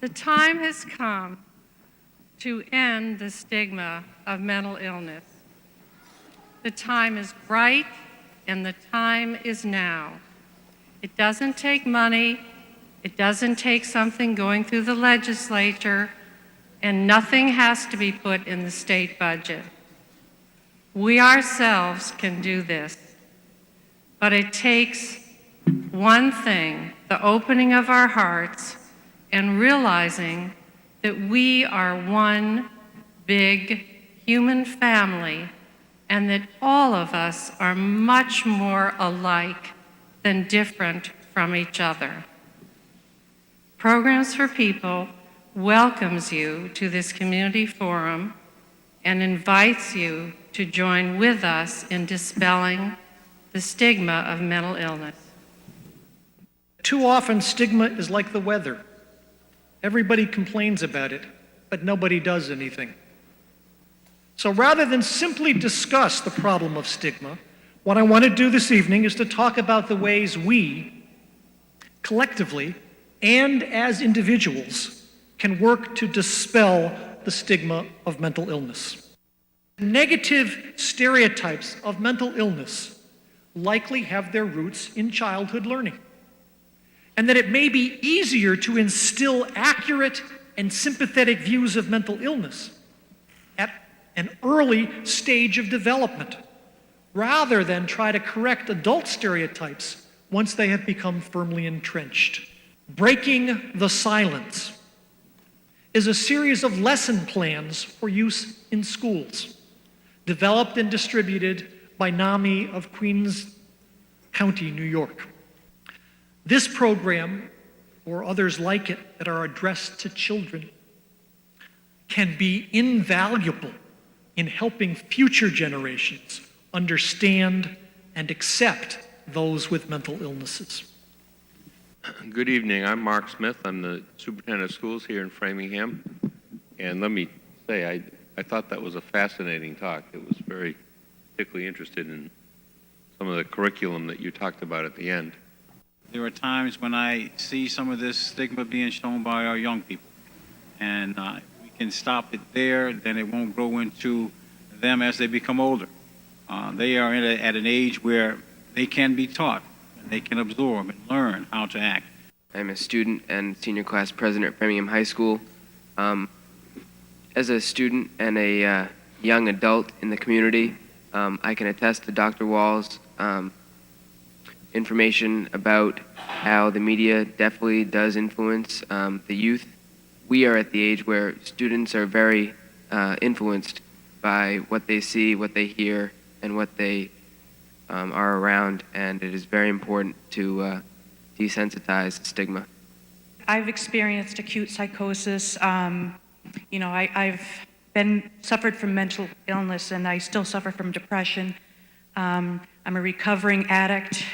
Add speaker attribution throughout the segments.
Speaker 1: The time has come to end the stigma of mental illness. The time is right and the time is now. It doesn't take money, it doesn't take something going through the legislature, and nothing has to be put in the state budget. We ourselves can do this, but it takes one thing, the opening of our hearts and realizing that we are one big human family and that all of us are much more alike than different from each other. Programs for People welcomes you to this community forum and invites you to join with us in dispelling the stigma of mental illness.
Speaker 2: Too often, stigma is like the weather. Everybody complains about it, but nobody does anything. So rather than simply discuss the problem of stigma, what I want to do this evening is to talk about the ways we, collectively and as individuals, can work to dispel the stigma of mental illness. Negative stereotypes of mental illness likely have their roots in childhood learning, and that it may be easier to instill accurate and sympathetic views of mental illness at an early stage of development, rather than try to correct adult stereotypes once they have become firmly entrenched. Breaking the Silence is a series of lesson plans for use in schools, developed and distributed by NAMI of Queens County, New York. This program, or others like it that are addressed to children, can be invaluable in helping future generations understand and accept those with mental illnesses.
Speaker 3: Good evening. I'm Mark Smith. I'm the superintendent of schools here in Framingham. And let me say, I thought that was a fascinating talk. It was very particularly interested in some of the curriculum that you talked about at the end.
Speaker 4: There are times when I see some of this stigma being shown by our young people. And if we can stop it there, then it won't grow into them as they become older. They are at an age where they can be taught, and they can absorb and learn how to act.
Speaker 5: I'm a student and senior class president at Framingham High School. As a student and a young adult in the community, I can attest to Dr. Wall's information about how the media definitely does influence the youth. We are at the age where students are very influenced by what they see, what they hear, and what they are around, and it is very important to desensitize the stigma.
Speaker 6: I've experienced acute psychosis. I've suffered from mental illness, and I still suffer from depression. I'm a recovering addict,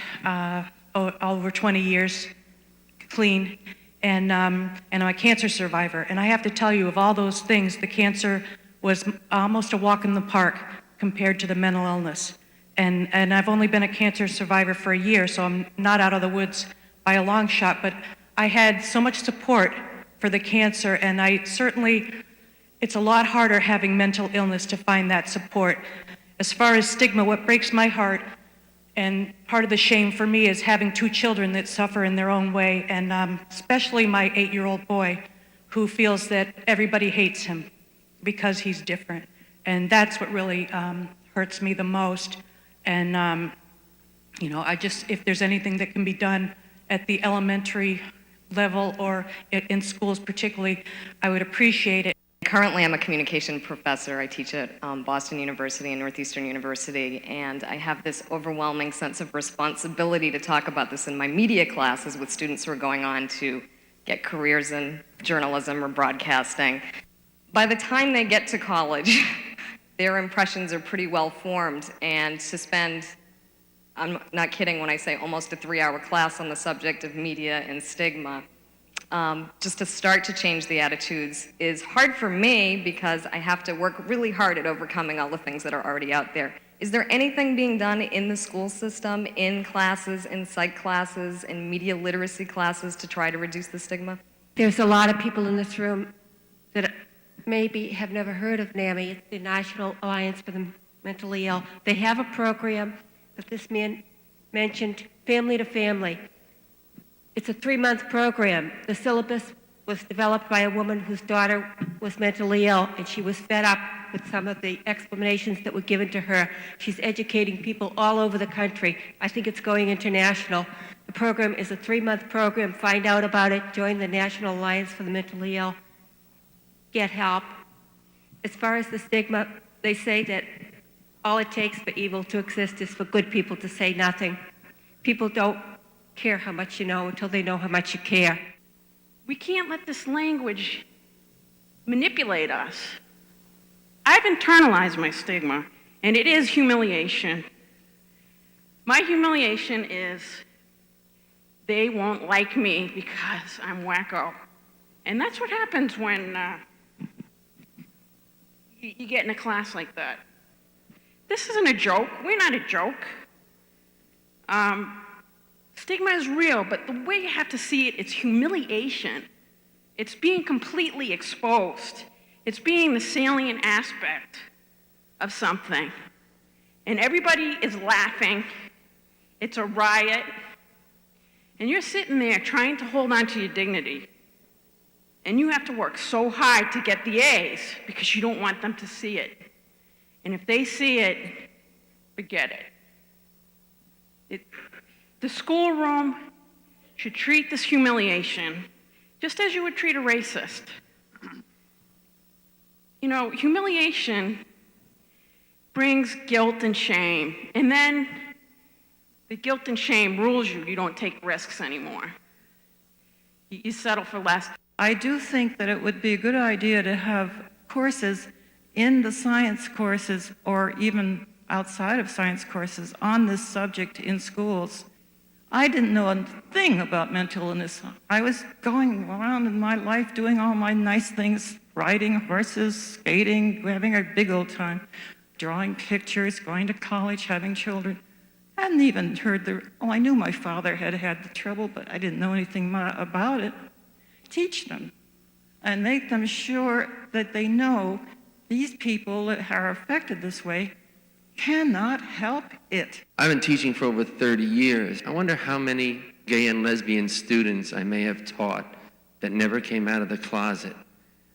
Speaker 6: over 20 years clean, and I'm a cancer survivor. And I have to tell you, of all those things, the cancer was almost a walk in the park compared to the mental illness. And I've only been a cancer survivor for a year, so I'm not out of the woods by a long shot, but I had so much support for the cancer, and it's a lot harder having mental illness to find that support. As far as stigma, what breaks my heart, and part of the shame for me, is having two children that suffer in their own way, and especially my 8-year-old boy, who feels that everybody hates him because he's different. And that's what really hurts me the most. And, if there's anything that can be done at the elementary level or in schools particularly, I would appreciate it.
Speaker 7: Currently, I'm a communication professor. I teach at Boston University and Northeastern University, and I have this overwhelming sense of responsibility to talk about this in my media classes with students who are going on to get careers in journalism or broadcasting. By the time they get to college, their impressions are pretty well formed, and to spend, I'm not kidding when I say almost a 3-hour class on the subject of media and stigma, just to start to change the attitudes is hard for me because I have to work really hard at overcoming all the things that are already out there. Is there anything being done in the school system, in classes, in psych classes, in media literacy classes to try to reduce the stigma?
Speaker 8: There's a lot of people in this room that maybe have never heard of NAMI. It's the National Alliance for the Mentally Ill. They have a program that this man mentioned, Family to Family. It's a 3-month program. The syllabus was developed by a woman whose daughter was mentally ill, and she was fed up with some of the explanations that were given to her. She's educating people all over the country. I think it's going international. The program is a 3-month program. Find out about it. Join the National Alliance for the Mentally Ill. Get help. As far as the stigma, they say that all it takes for evil to exist is for good people to say nothing. People don't care how much you know until they know how much you care.
Speaker 9: We can't let this language manipulate us. I've internalized my stigma, and it is humiliation. My humiliation is they won't like me because I'm wacko. And that's what happens when you get in a class like that. This isn't a joke. We're not a joke. Stigma is real, but the way you have to see it, it's humiliation. It's being completely exposed. It's being the salient aspect of something. And everybody is laughing. It's a riot. And you're sitting there trying to hold on to your dignity. And you have to work so hard to get the A's because you don't want them to see it. And if they see it, forget it. The schoolroom should treat this humiliation just as you would treat a racist. You know, humiliation brings guilt and shame, and then the guilt and shame rules you. You don't take risks anymore. You settle for less.
Speaker 10: I do think that it would be a good idea to have courses in the science courses or even outside of science courses on this subject in schools. I didn't know a thing about mental illness. I was going around in my life doing all my nice things, riding horses, skating, having a big old time, drawing pictures, going to college, having children. I hadn't even heard I knew my father had had the trouble, but I didn't know anything about it. Teach them and make them sure that they know these people that are affected this way cannot help it.
Speaker 11: I've been teaching for over 30 years. I wonder how many gay and lesbian students I may have taught that never came out of the closet.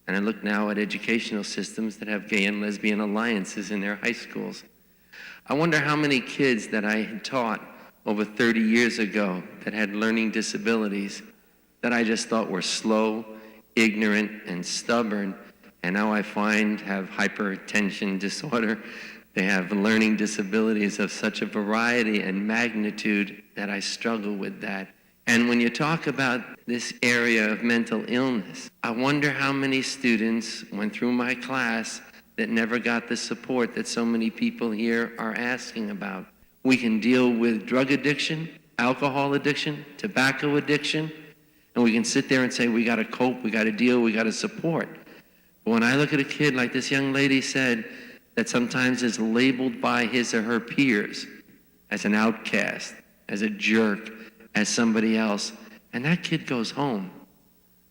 Speaker 11: And I look now at educational systems that have gay and lesbian alliances in their high schools. I wonder how many kids that I had taught over 30 years ago that had learning disabilities that I just thought were slow, ignorant, and stubborn, and now I find have hypertension disorder. They have learning disabilities of such a variety and magnitude that I struggle with that. And when you talk about this area of mental illness, I wonder how many students went through my class that never got the support that so many people here are asking about. We can deal with drug addiction, alcohol addiction, tobacco addiction, and we can sit there and say, we gotta cope, we gotta deal, we gotta support. But when I look at a kid like this young lady said, that sometimes is labeled by his or her peers as an outcast, as a jerk, as somebody else, and that kid goes home.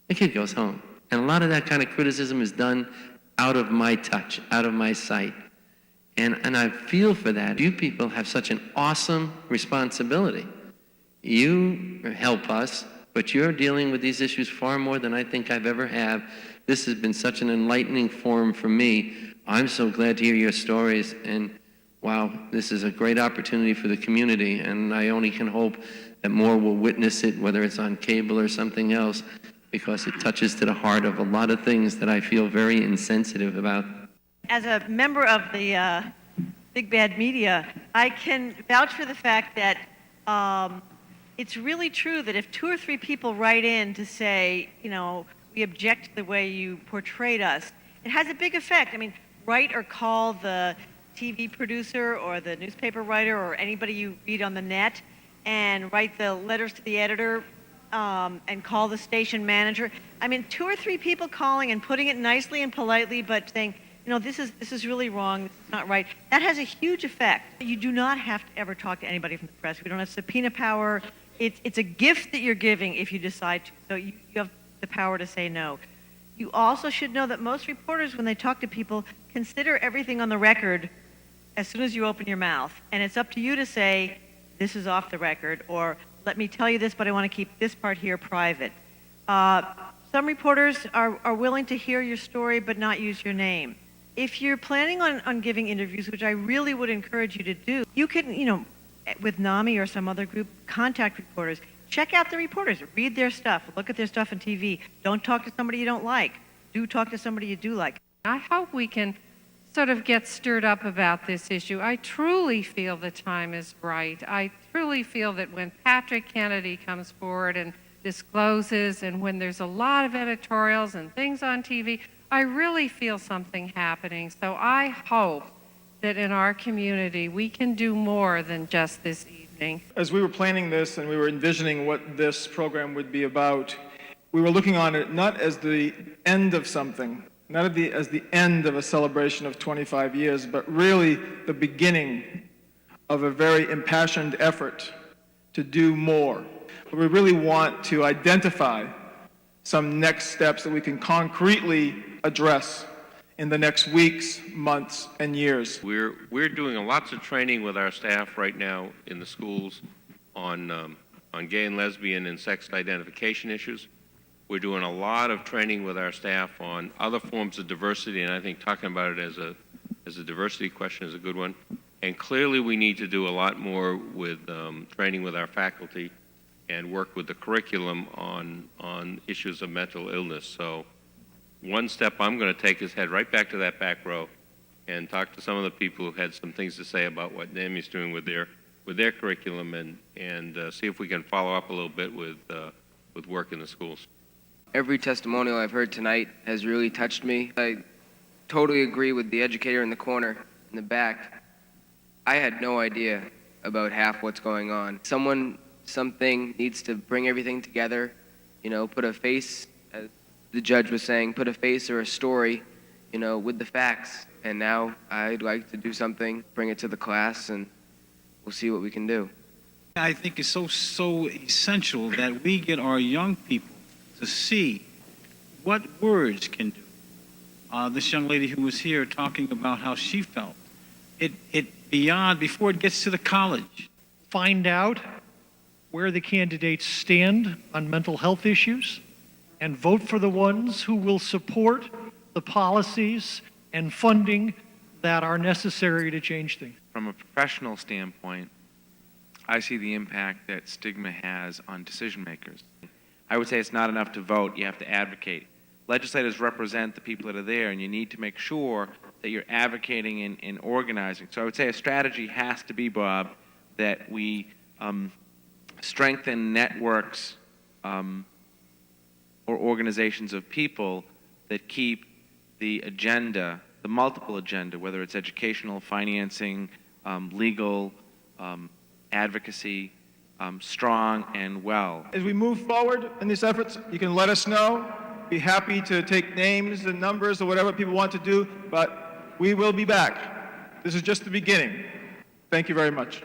Speaker 11: The kid goes home. And a lot of that kind of criticism is done out of my touch, out of my sight. And I feel for that. You people have such an awesome responsibility. You help us, but you're dealing with these issues far more than I think I've ever have. This has been such an enlightening forum for me. I'm so glad to hear your stories, and wow, this is a great opportunity for the community, and I only can hope that more will witness it, whether it's on cable or something else, because it touches to the heart of a lot of things that I feel very insensitive about.
Speaker 12: As a member of the Big Bad Media, I can vouch for the fact that it's really true that if 2 or 3 people write in to say, you know, we object to the way you portrayed us, it has a big effect. I mean, write or call the TV producer or the newspaper writer or anybody you read on the net and write the letters to the editor and call the station manager. I mean, 2 or 3 people calling and putting it nicely and politely, but saying, you know, this is really wrong, this is not right. That has a huge effect. You do not have to ever talk to anybody from the press. We don't have subpoena power. It's a gift that you're giving if you decide to. So you have the power to say no. You also should know that most reporters, when they talk to people, consider everything on the record as soon as you open your mouth. And it's up to you to say, this is off the record, or let me tell you this, but I want to keep this part here private. Some reporters are willing to hear your story but not use your name. If you're planning on giving interviews, which I really would encourage you to do, you can, with NAMI or some other group, contact reporters. Check out the reporters. Read their stuff. Look at their stuff on TV. Don't talk to somebody you don't like. Do talk to somebody you do like.
Speaker 1: I hope we can sort of get stirred up about this issue. I truly feel the time is right. I truly feel that when Patrick Kennedy comes forward and discloses, and when there's a lot of editorials and things on TV, I really feel something happening. So I hope that in our community we can do more than just this evening.
Speaker 13: As we were planning this and we were envisioning what this program would be about, we were looking on it not as the end of something, not as the end of a celebration of 25 years, but really the beginning of a very impassioned effort to do more. We really want to identify some next steps that we can concretely address in the next weeks, months, and years.
Speaker 3: We're doing lots of training with our staff right now in the schools on gay and lesbian and sex identification issues. We're doing a lot of training with our staff on other forms of diversity, and I think talking about it as a diversity question is a good one. And clearly we need to do a lot more with training with our faculty and work with the curriculum on issues of mental illness. So one step I'm going to take is head right back to that back row and talk to some of the people who had some things to say about what NAMI's doing with their curriculum and see if we can follow up a little bit with work in the schools.
Speaker 5: Every testimonial I've heard tonight has really touched me. I totally agree with the educator in the corner, in the back. I had no idea about half what's going on. Something needs to bring everything together, put a face, as the judge was saying, put a face or a story, with the facts. And now I'd like to do something, bring it to the class, and we'll see what we can do.
Speaker 4: I think it's so essential that we get our young people to see what words can do. This young lady who was here talking about how she felt, before it gets to the college.
Speaker 2: Find out where the candidates stand on mental health issues and vote for the ones who will support the policies and funding that are necessary to change things.
Speaker 14: From a professional standpoint, I see the impact that stigma has on decision makers. I would say it's not enough to vote, you have to advocate. Legislators represent the people that are there, and you need to make sure that you're advocating and organizing. So I would say a strategy has to be, Bob, that we strengthen networks or organizations of people that keep the agenda, the multiple agenda, whether it's educational, financing, legal, advocacy, strong and well.
Speaker 13: As we move forward in these efforts, you can let us know. Be happy to take names and numbers or whatever people want to do, but we will be back. This is just the beginning. Thank you very much.